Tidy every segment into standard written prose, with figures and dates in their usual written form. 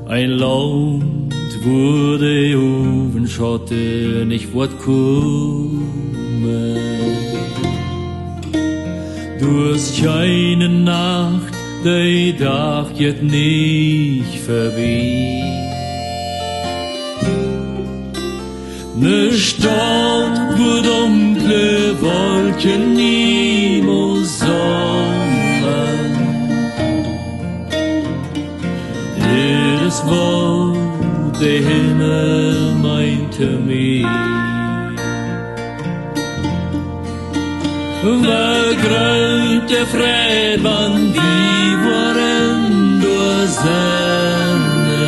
Ein Land, wo die Ofenschatten nicht fortkommen. Durch keine Nacht, die Tag geht nicht vorbei. Ne Stadt, wo dunkle Wolken niemals sammeln. Jedes Wort, der Himmel meinte mir. Waar groot der Fried, wann die waren durch Sonne.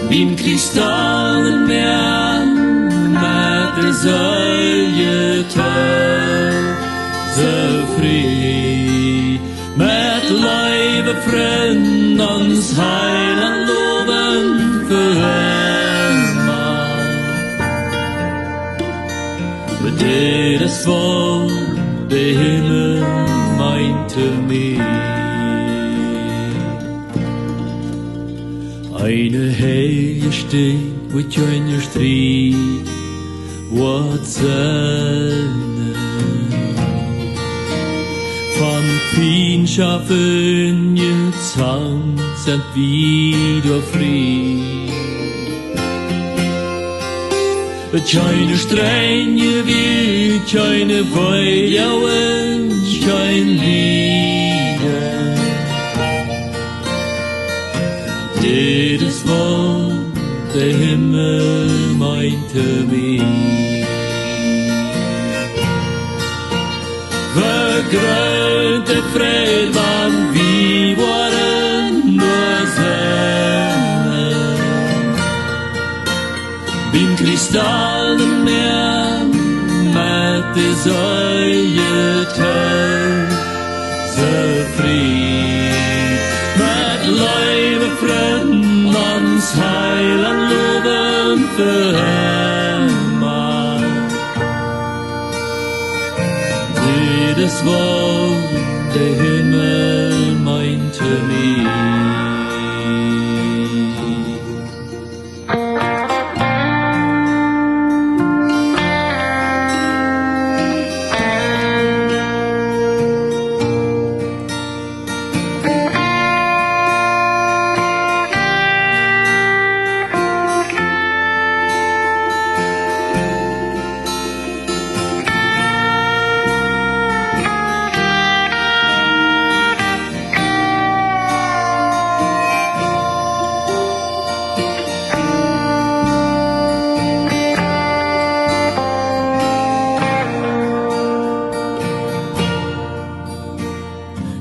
Beim Kristallenmeer mit der Säule so frei. Mit Leibe Freund ans Heiland loben für immer. Jedes Wort, der Himmel meinte mir. Eine Hege steht, wo keine Streit, wat Sonne. Von Fiendschaften gezankt sind wieder frei. Keine Strenge wie keine Weide und kein Lieder. Jedes Wort, der Himmel meinte mir. Vergrößte Fried, wann wir waren nur Sonne. Beim Kristallenmeer mit der Säule so frei. Mit Leibe Freund ans Heiland loben für immer. Jedes Wort, der Himmel meinte mir.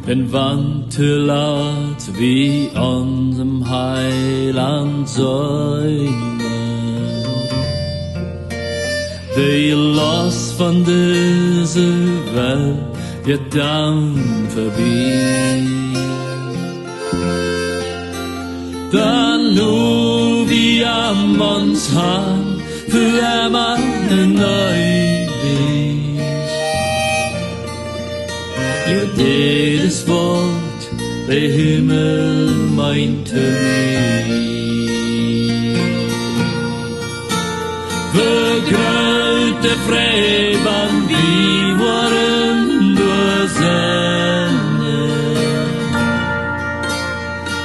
Wenn Wandelat wie unserem Heiland säumen, die Last von dieser Welt wird dann vorbei. Dann nur wie am uns Hand für immer ewig. Jedes Wort, der Himmel meinte mir. Vergrößte Fried, wann wir waren durch Sonne.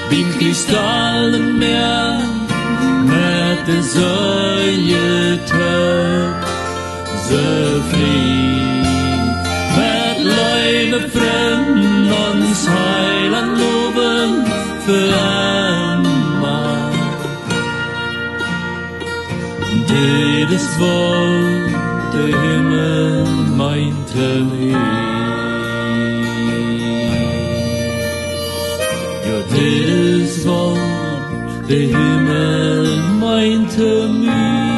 Beim Kristallenmeer mit der Säule so frei. Leibe Freund ans Heiland loben für immer. Jedes Wort, der Himmel meinte mir. Ja, jedes Wort, der Himmel meinte mir.